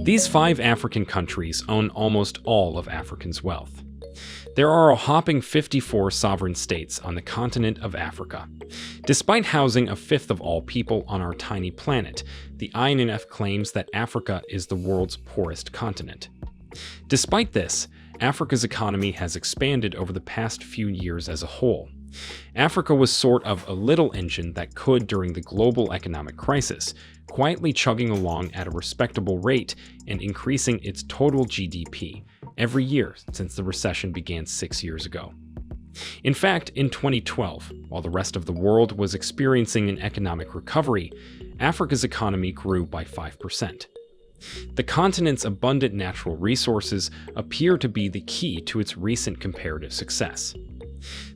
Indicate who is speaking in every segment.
Speaker 1: These 5 African countries own almost all of Africa's wealth. There are a whopping 54 sovereign states on the continent of Africa. Despite housing a fifth of all people on our tiny planet, the INF claims that Africa is the world's poorest continent. Despite this, Africa's economy has expanded over the past few years as a whole. Africa was sort of a little engine that could, during the global economic crisis, quietly chugging along at a respectable rate and increasing its total GDP every year since the recession began 6 years ago. In fact, in 2012, while the rest of the world was experiencing an economic recovery, Africa's economy grew by 5%. The continent's abundant natural resources appear to be the key to its recent comparative success.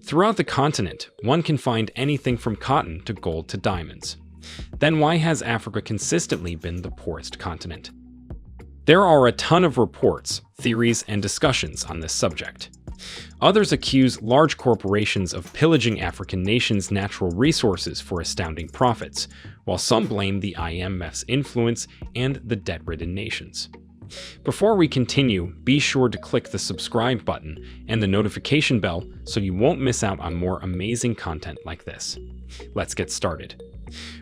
Speaker 1: Throughout the continent, one can find anything from cotton to gold to diamonds. Then why has Africa consistently been the poorest continent? There are a ton of reports, theories, and discussions on this subject. Others accuse large corporations of pillaging African nations' natural resources for astounding profits, while some blame the IMF's influence and the debt-ridden nations. Before we continue, be sure to click the subscribe button and the notification bell so you won't miss out on more amazing content like this. Let's get started.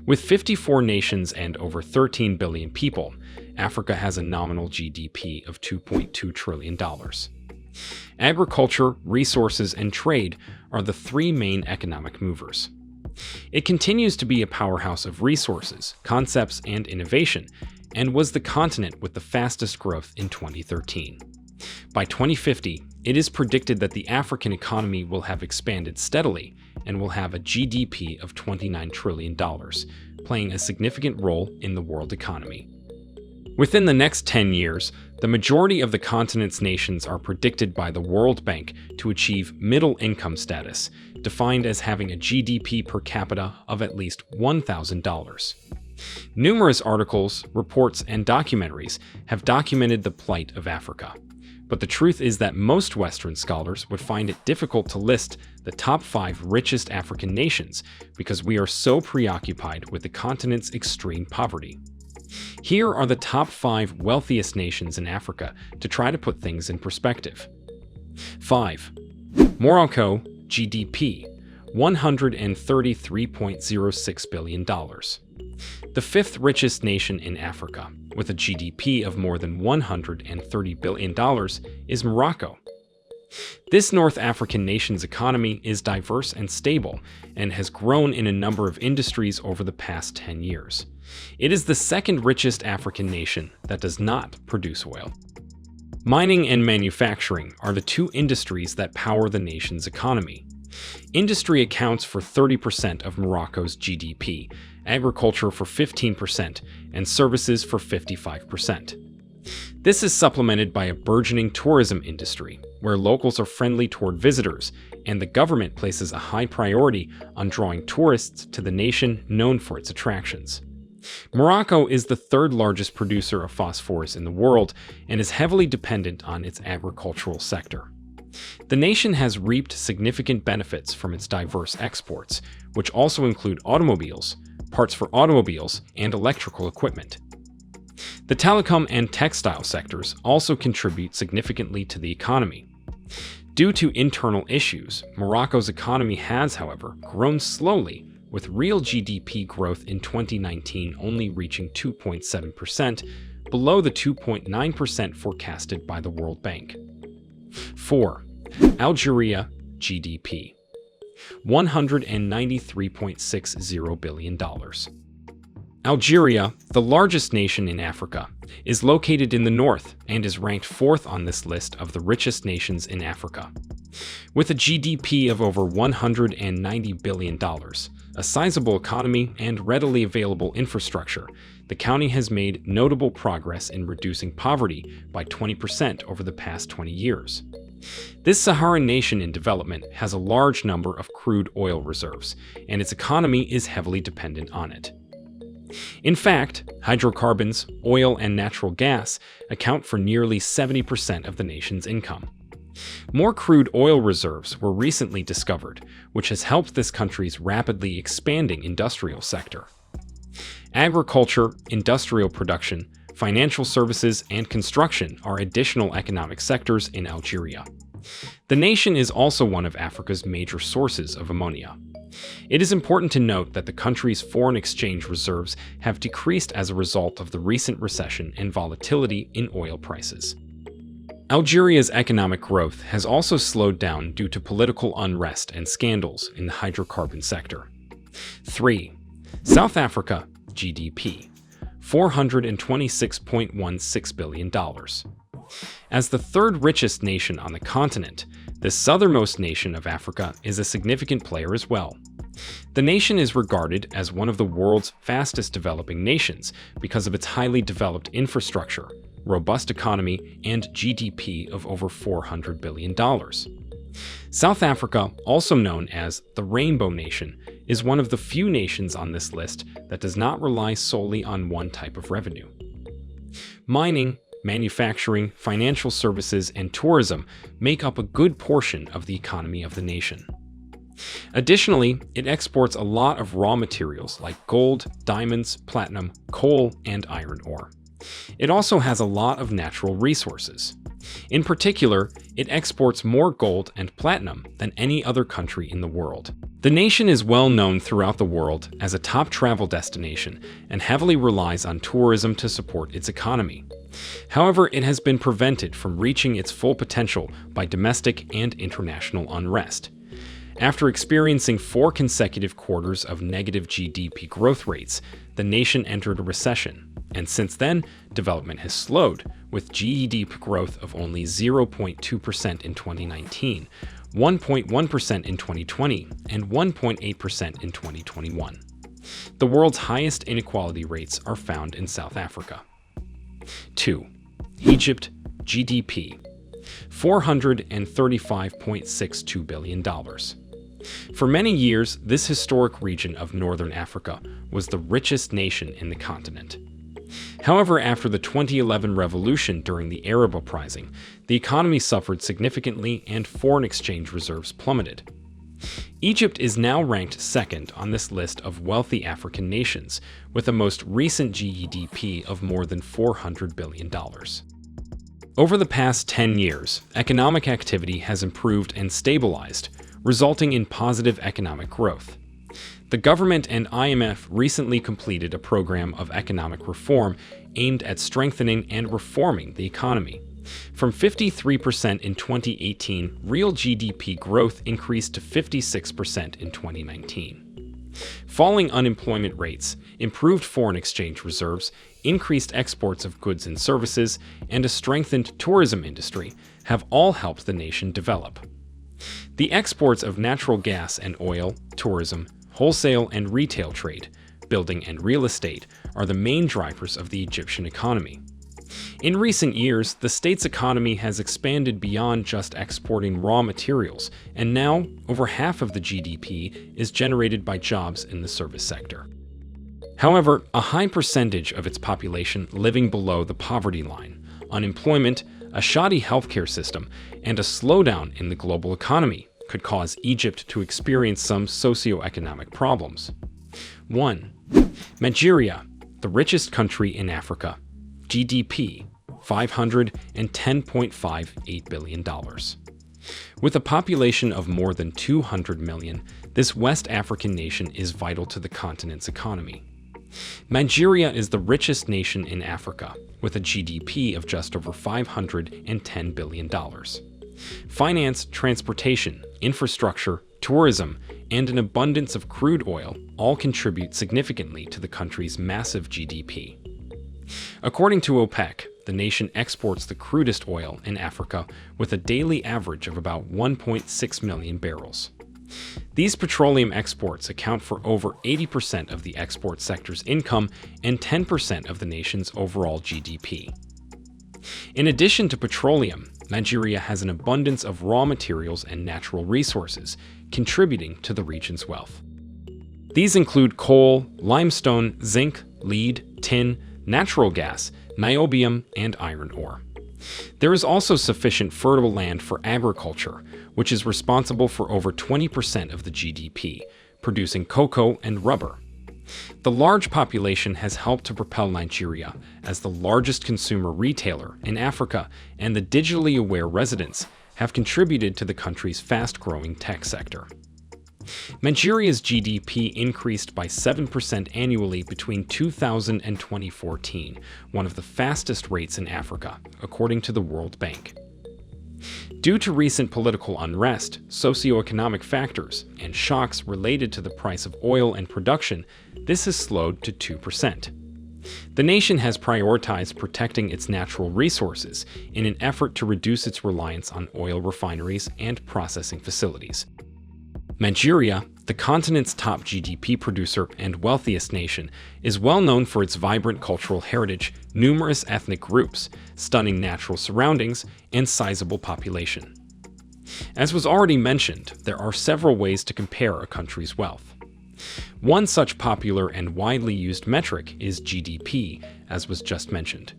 Speaker 1: With 54 nations and over 13 billion people, Africa has a nominal GDP of $2.2 trillion. Agriculture, resources, and trade are the 3 main economic movers. It continues to be a powerhouse of resources, concepts, and innovation, and was the continent with the fastest growth in 2013. By 2050, it is predicted that the African economy will have expanded steadily and will have a GDP of $29 trillion, playing a significant role in the world economy. Within the next 10 years, the majority of the continent's nations are predicted by the World Bank to achieve middle income status, defined as having a GDP per capita of at least $1,000. Numerous articles, reports, and documentaries have documented the plight of Africa. But the truth is that most Western scholars would find it difficult to list the top 5 richest African nations because we are so preoccupied with the continent's extreme poverty. Here are the top 5 wealthiest nations in Africa to try to put things in perspective. 5. Morocco, GDP, $133.06 billion. The 5th richest nation in Africa, with a GDP of more than $130 billion, is Morocco. This North African nation's economy is diverse and stable and has grown in a number of industries over the past 10 years. It is the 2nd richest African nation that does not produce oil. Mining and manufacturing are the 2 industries that power the nation's economy. Industry accounts for 30% of Morocco's GDP, agriculture for 15%, and services for 55%. This is supplemented by a burgeoning tourism industry, where locals are friendly toward visitors, and the government places a high priority on drawing tourists to the nation known for its attractions. Morocco is the 3rd largest producer of phosphorus in the world and is heavily dependent on its agricultural sector. The nation has reaped significant benefits from its diverse exports, which also include automobiles, parts for automobiles, and electrical equipment. The telecom and textile sectors also contribute significantly to the economy. Due to internal issues, Morocco's economy has, however, grown slowly, with real GDP growth in 2019 only reaching 2.7%, below the 2.9% forecasted by the World Bank. 4. Algeria, GDP, $193.60 billion. Algeria, the largest nation in Africa, is located in the north and is ranked 4th on this list of the richest nations in Africa. With a GDP of over $190 billion, a sizable economy, and readily available infrastructure, the county has made notable progress in reducing poverty by 20% over the past 20 years. This Saharan nation in development has a large number of crude oil reserves, and its economy is heavily dependent on it. In fact, hydrocarbons, oil, and natural gas account for nearly 70% of the nation's income. More crude oil reserves were recently discovered, which has helped this country's rapidly expanding industrial sector. Agriculture, industrial production, financial services, and construction are additional economic sectors in Algeria. The nation is also one of Africa's major sources of ammonia. It is important to note that the country's foreign exchange reserves have decreased as a result of the recent recession and volatility in oil prices. Algeria's economic growth has also slowed down due to political unrest and scandals in the hydrocarbon sector. 3. South Africa, GDP, $426.16 billion. As the third richest nation on the continent, the southernmost nation of Africa is a significant player as well. The nation is regarded as one of the world's fastest developing nations because of its highly developed infrastructure, robust economy, and GDP of over $400 billion. South Africa, also known as the Rainbow Nation, is one of the few nations on this list that does not rely solely on one type of revenue. Mining, manufacturing, financial services, and tourism make up a good portion of the economy of the nation. Additionally, it exports a lot of raw materials like gold, diamonds, platinum, coal, and iron ore. It also has a lot of natural resources. In particular, it exports more gold and platinum than any other country in the world. The nation is well known throughout the world as a top travel destination and heavily relies on tourism to support its economy. However, it has been prevented from reaching its full potential by domestic and international unrest. After experiencing 4 consecutive quarters of negative GDP growth rates, the nation entered a recession, and since then, development has slowed, with GDP growth of only 0.2% in 2019, 1.1% in 2020, and 1.8% in 2021. The world's highest inequality rates are found in South Africa. 2. Egypt, GDP, $435.62 billion. For many years, this historic region of northern Africa was the richest nation in the continent. However, after the 2011 revolution during the Arab uprising, the economy suffered significantly and foreign exchange reserves plummeted. Egypt is now ranked second on this list of wealthy African nations, with the most recent GDP of more than $400 billion. Over the past 10 years, economic activity has improved and stabilized, resulting in positive economic growth. The government and IMF recently completed a program of economic reform aimed at strengthening and reforming the economy. From 53% in 2018, real GDP growth increased to 56% in 2019. Falling unemployment rates, improved foreign exchange reserves, increased exports of goods and services, and a strengthened tourism industry have all helped the nation develop. The exports of natural gas and oil, tourism, wholesale and retail trade, building and real estate are the main drivers of the Egyptian economy. In recent years, the state's economy has expanded beyond just exporting raw materials, and now over half of the GDP is generated by jobs in the service sector. However, a high percentage of its population living below the poverty line, unemployment, a shoddy healthcare system, and a slowdown in the global economy could cause Egypt to experience some socioeconomic problems. 1. Nigeria, the richest country in Africa. GDP, $510.58 billion. With a population of more than 200 million, this West African nation is vital to the continent's economy. Nigeria is the richest nation in Africa, with a GDP of just over $510 billion. Finance, transportation, infrastructure, tourism, and an abundance of crude oil all contribute significantly to the country's massive GDP. According to OPEC, the nation exports the crudest oil in Africa with a daily average of about 1.6 million barrels. These petroleum exports account for over 80% of the export sector's income and 10% of the nation's overall GDP. In addition to petroleum, Nigeria has an abundance of raw materials and natural resources, contributing to the region's wealth. These include coal, limestone, zinc, lead, tin, natural gas, niobium, and iron ore. There is also sufficient fertile land for agriculture, which is responsible for over 20% of the GDP, producing cocoa and rubber. The large population has helped to propel Nigeria as the largest consumer retailer in Africa, and the digitally aware residents have contributed to the country's fast-growing tech sector. Nigeria's GDP increased by 7% annually between 2000 and 2014, one of the fastest rates in Africa, according to the World Bank. Due to recent political unrest, socioeconomic factors, and shocks related to the price of oil and production, this has slowed to 2%. The nation has prioritized protecting its natural resources in an effort to reduce its reliance on oil refineries and processing facilities. Nigeria, the continent's top GDP producer and wealthiest nation, is well known for its vibrant cultural heritage, numerous ethnic groups, stunning natural surroundings, and sizable population. As was already mentioned, there are several ways to compare a country's wealth. One such popular and widely used metric is GDP, as was just mentioned.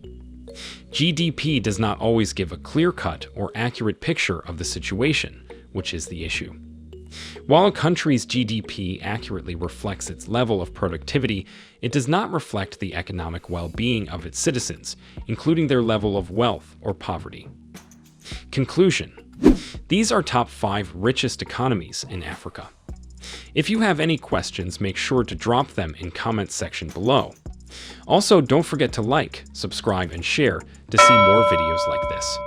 Speaker 1: GDP does not always give a clear-cut or accurate picture of the situation, which is the issue. While a country's GDP accurately reflects its level of productivity, it does not reflect the economic well-being of its citizens, including their level of wealth or poverty. Conclusion: these are top 5 richest economies in Africa. If you have any questions, make sure to drop them in comments section below. Also, don't forget to like, subscribe, and share to see more videos like this.